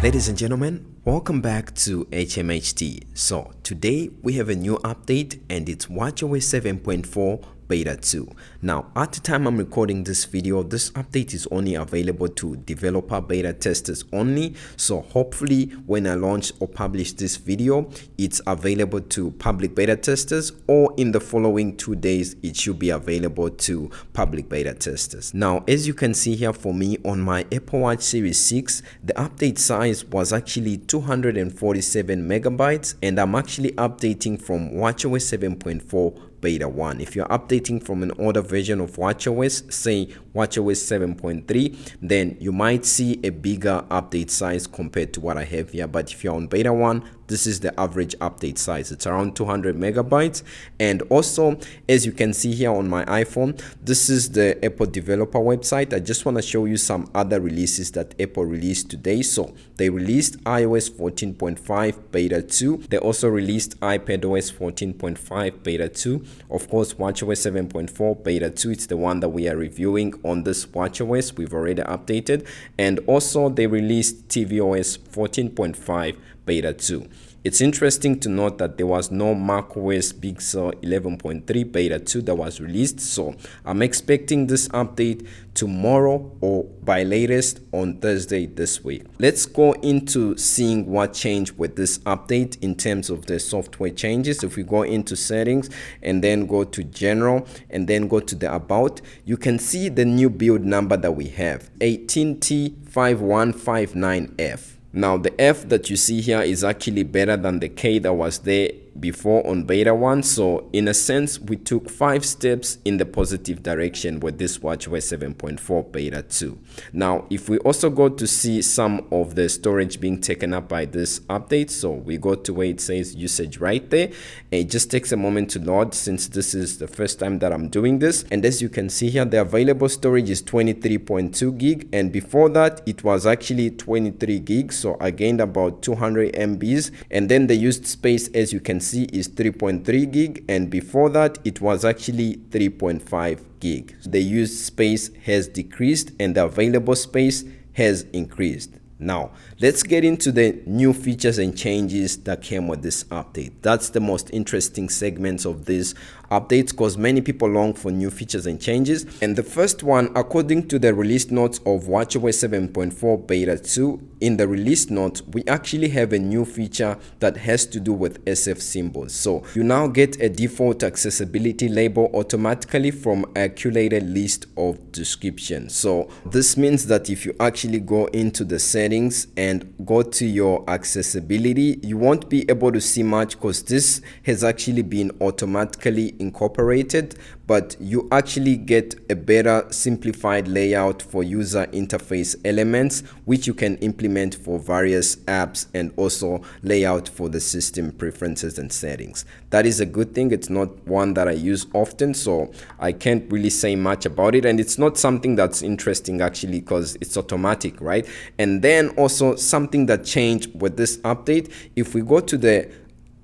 Ladies and gentlemen, welcome back to HMHT. So today we have a new update and it's watchOS 7.4 beta 2. Now at the time I'm recording this video, this update is only available to developer beta testers only. So hopefully when I launch or publish this video, it's available to public beta testers, or in the following 2 days it should be available to public beta testers. Now as you can see here, for me on my Apple Watch Series 6, the update size was actually 247 megabytes, and I'm actually updating from watchOS 7.4 beta 1. If you're updating from an older version of watchOS, say watchOS 7.3, then you might see a bigger update size compared to what I have here. But if you're on beta 1, this is the average update size. It's around 200 megabytes. And also, as you can see here on my iPhone, this is the Apple developer website. I just want to show you some other releases that Apple released today. So they released iOS 14.5 beta 2. They also released iPadOS 14.5 beta 2. Of course, watchOS 7.4 beta 2, it's the one that we are reviewing on this watchOS. We've already updated. And also they released tvOS 14.5 beta 2. It's interesting to note that there was no macOS Big Sur 11.3 beta 2 that was released, so I'm expecting this update tomorrow or by latest on Thursday this week. Let's go into seeing what changed with this update in terms of the software changes. If we go into settings and then go to general and then go to the about, you can see the new build number that we have, 18T5159F. Now the F that you see here is actually better than the K that was there before on beta 1. So in a sense, we took 5 steps in the positive direction with this watchOS 7.4 beta 2. Now if we also go to see some of the storage being taken up by this update, so we go to where it says usage right there, and it just takes a moment to load since this is the first time that I'm doing this. And as you can see here, the available storage is 23.2 gig, and before that it was actually 23 gigs, so I gained about 200 MBs. And then the used space, as you can see, is 3.3 gig, and before that it was actually 3.5 gig. The used space has decreased and the available space has increased. Now let's get into the new features and changes that came with this update. That's the most interesting segments of this updates, because many people long for new features and changes. And the first one, according to the release notes of watchOS 7.4 beta 2, in the release notes we actually have a new feature that has to do with SF symbols. So you now get a default accessibility label automatically from a curated list of descriptions. So this means that if you actually go into the settings and go to your accessibility, you won't be able to see much because this has actually been automatically incorporated, but you actually get a better simplified layout for user interface elements, which you can implement for various apps, and also layout for the system preferences and settings. That is a good thing. It's not one that I use often, so I can't really say much about it, and it's not something that's interesting actually because it's automatic, right? And then also something that changed with this update, if we go to the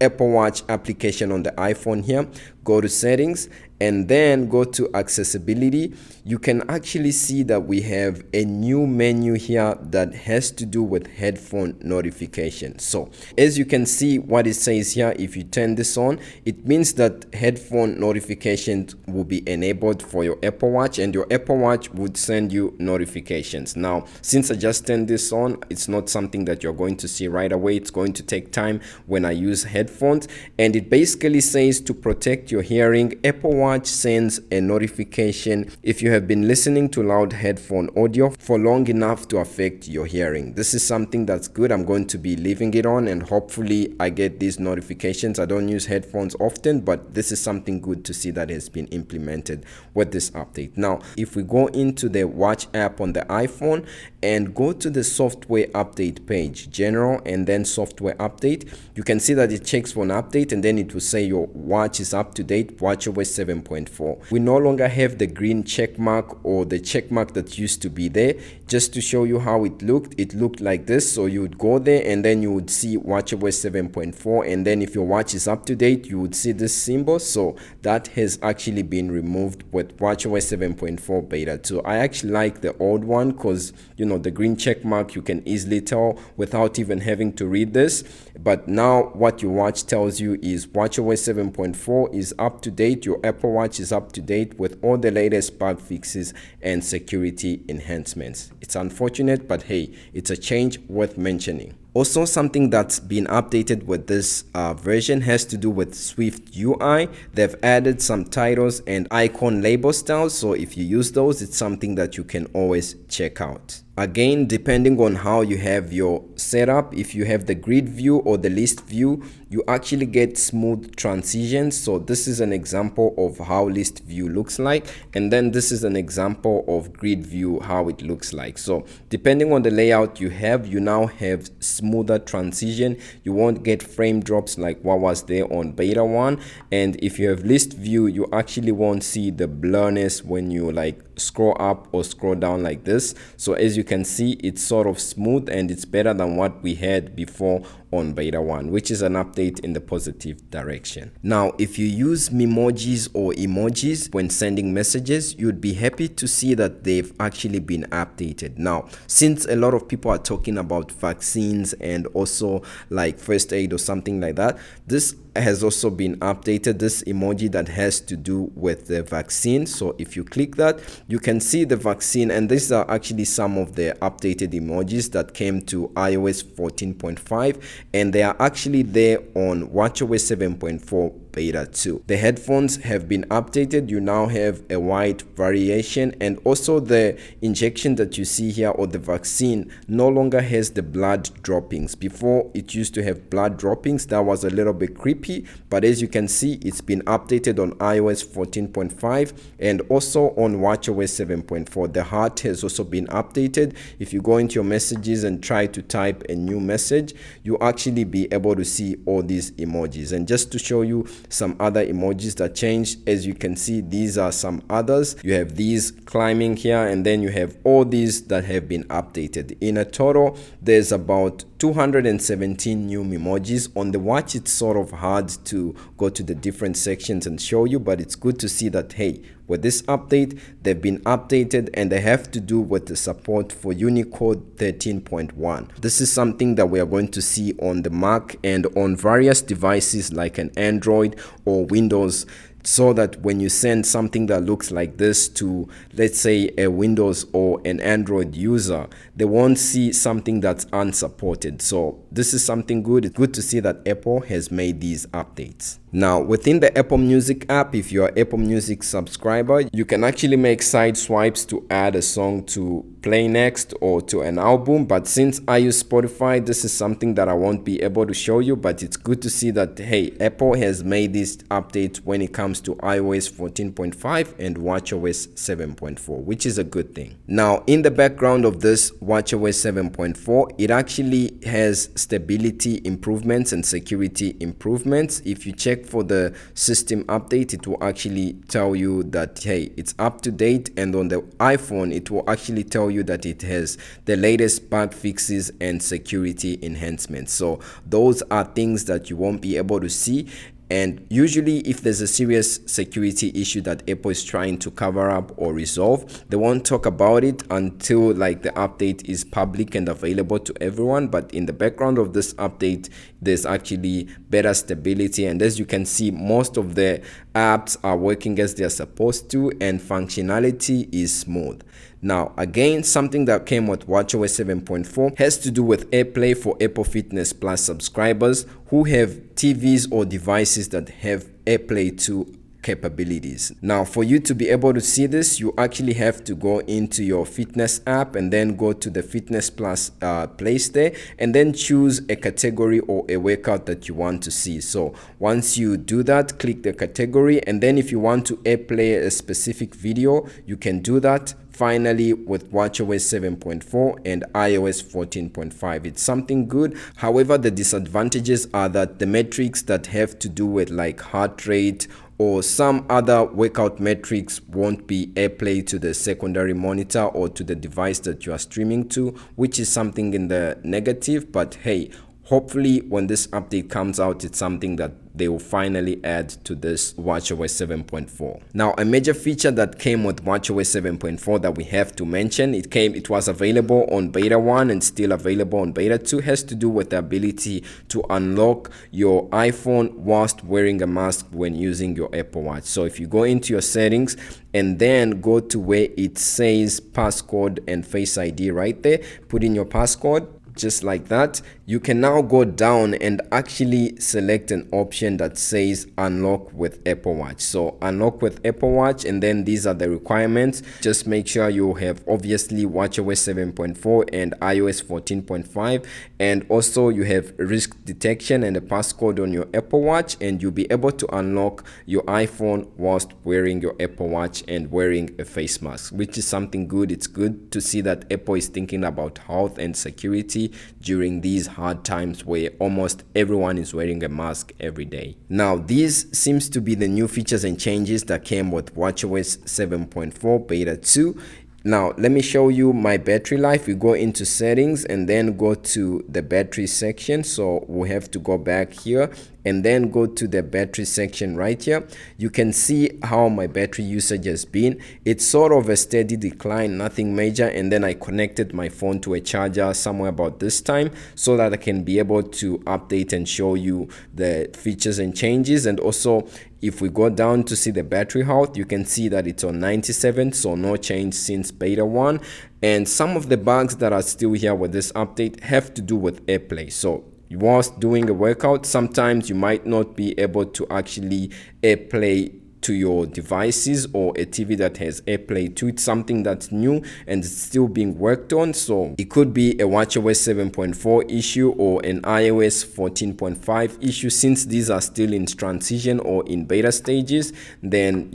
Apple Watch application on the iPhone here, go to settings and then go to accessibility, you can actually see that we have a new menu here that has to do with headphone notifications. So as you can see what it says here, if you turn this on, it means that headphone notifications will be enabled for your Apple Watch, and your Apple Watch would send you notifications. Now since I just turned this on, it's not something that you're going to see right away. It's going to take time when I use headphones, and it basically says to protect your hearing, Apple Watch sends a notification if you have been listening to loud headphone audio for long enough to affect your hearing. This is something that's good. I'm going to be leaving it on and hopefully I get these notifications. I don't use headphones often, but this is something good to see that has been implemented with this update. Now if we go into the Watch app on the iPhone and go to the software update page, general and then software update, you can see that it checks for an update and then it will say your watch is up to date, watchOS 7 7.4. We no longer have the green check mark or the check mark that used to be there. Just to show you how it looked like this. So you would go there and then you would see watchOS 7.4, and then if your watch is up to date, you would see this symbol. So that has actually been removed with watchOS 7.4 beta 2. I actually like the old one because, you know, the green check mark, you can easily tell without even having to read this. But now what your watch tells you is watchOS 7.4 is up to date. Your Apple Watch is up to date with all the latest bug fixes and security enhancements. It's unfortunate, but hey, it's a change worth mentioning. Also, something that's been updated with this version has to do with Swift UI. They've added some titles and icon label styles, so if you use those, it's something that you can always check out. Again, depending on how you have your setup, if you have the grid view or the list view, you actually get smooth transitions. So this is an example of how list view looks like, and then this is an example of grid view, how it looks like. So depending on the layout you have, you now have smoother transition. You won't get frame drops like what was there on beta 1, and if you have list view, you actually won't see the blurriness when you like scroll up or scroll down like this. So as you can see, it's sort of smooth and it's better than what we had before on beta 1, which is an update in the positive direction. Now, if you use memojis or emojis when sending messages, you'd be happy to see that they've actually been updated. Now, since a lot of people are talking about vaccines and also like first aid or something like that, this has also been updated, this emoji that has to do with the vaccine. So if you click that, you can see the vaccine, and these are actually some of the updated emojis that came to iOS 14.5, and they are actually there on watchOS 7.4 beta 2. The headphones have been updated. You now have a wide variation, and also the injection that you see here, or the vaccine, no longer has the blood droppings. Before, it used to have blood droppings. That was a little bit creepy, but as you can see, it's been updated on iOS 14.5 and also on watchOS 7.4. The heart has also been updated. If you go into your messages and try to type a new message, you actually be able to see all these emojis. And just to show you some other emojis that changed, as you can see, these are some others. You have these climbing here, and then you have all these that have been updated. In a total, there's about 217 new emojis. On the watch, it's sort of hard to go to the different sections and show you, but it's good to see that, hey, with this update, they've been updated, and they have to do with the support for Unicode 13.1. This is something that we are going to see on the Mac and on various devices like an Android or Windows, so that when you send something that looks like this to, let's say, a Windows or an Android user, they won't see something that's unsupported. So this is something good. It's good to see that Apple has made these updates. Now, within the Apple Music app, if you're an Apple Music subscriber, you can actually make side swipes to add a song to play next or to an album. But since I use Spotify, this is something that I won't be able to show you, but it's good to see that, hey, Apple has made these updates when it comes to iOS 14.5 and watchOS 7.4, which is a good thing. Now, in the background of this watchOS 7.4, it actually has stability improvements and security improvements. If you check for the system update, it will actually tell you that, hey, it's up to date, and on the iPhone, it will actually tell you that it has the latest bug fixes and security enhancements. So those are things that you won't be able to see. And usually if there's a serious security issue that Apple is trying to cover up or resolve, they won't talk about it until like the update is public and available to everyone. But in the background of this update, there's actually better stability, and as you can see, most of the apps are working as they're supposed to, and functionality is smooth. Now, again, something that came with watchOS 7.4 has to do with AirPlay for Apple Fitness Plus subscribers who have TVs or devices that have AirPlay 2 capabilities. Now, for you to be able to see this, you actually have to go into your fitness app and then go to the Fitness Plus place there, and then choose a category or a workout that you want to see. So once you do that, click the category, and then if you want to AirPlay a specific video, you can do that. Finally, with watchOS 7.4 and iOS 14.5, it's something good. However, the disadvantages are that the metrics that have to do with like heart rate or some other workout metrics won't be airplay to the secondary monitor or to the device that you are streaming to, which is something in the negative. But hey, hopefully when this update comes out, it's something that they will finally add to this watchOS 7.4. Now, a major feature that came with watchOS 7.4 that we have to mention, it was available on beta 1 and still available on beta 2, has to do with the ability to unlock your iPhone whilst wearing a mask when using your Apple Watch. So if you go into your settings and then go to where it says passcode and Face ID right there, put in your passcode, just like that, you can now go down and actually select an option that says unlock with Apple Watch. So unlock with Apple Watch, and then these are the requirements. Just make sure you have obviously watchOS 7.4 and iOS 14.5, and also you have risk detection and a passcode on your Apple Watch, and you'll be able to unlock your iPhone whilst wearing your Apple Watch and wearing a face mask, which is something good. It's good to see that Apple is thinking about health and security during these hard times where almost everyone is wearing a mask every day. Now, these seems to be the new features and changes that came with watchOS 7.4 beta 2. Now, let me show you my battery life. We go into settings and then go to the battery section. So we have to go back here and then go to the battery section right here. You can see how my battery usage has been. It's sort of a steady decline, nothing major. And then I connected my phone to a charger somewhere about this time so that I can be able to update and show you the features and changes. And also, if we go down to see the battery health, you can see that it's on 97, so no change since beta 1. And some of the bugs that are still here with this update have to do with AirPlay. So whilst doing a workout, sometimes you might not be able to actually AirPlay to your devices or a TV that has AirPlay to it. Something that's new and it's still being worked on. So it could be a watchOS 7.4 issue or an iOS 14.5 issue. Since these are still in transition or in beta stages, then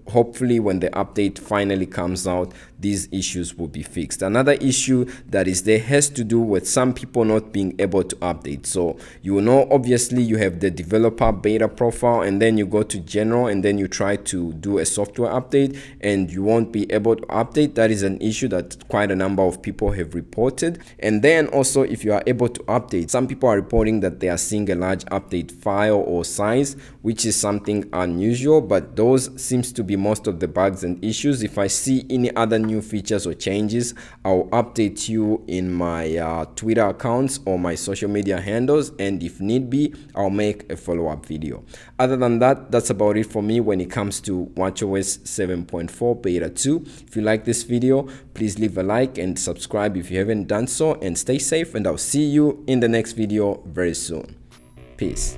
hopefully when the update finally comes out, these issues will be fixed. Another issue that is there has to do with some people not being able to update. So obviously you have the developer beta profile, and then you go to general, and then you try to do a software update and you won't be able to update. That is an issue that quite a number of people have reported. And then also, if you are able to update, some people are reporting that they are seeing a large update file or size, which is something unusual, but those seems to be most of the bugs and issues. If I see any other new features or changes, I'll update you in my Twitter accounts or my social media handles, and if need be, I'll make a follow-up video. Other than that, that's about it for me when it comes to watchOS 7.4 beta 2. If you like this video, please leave a like and subscribe if you haven't done so, and stay safe, and I'll see you in the next video very soon. Peace.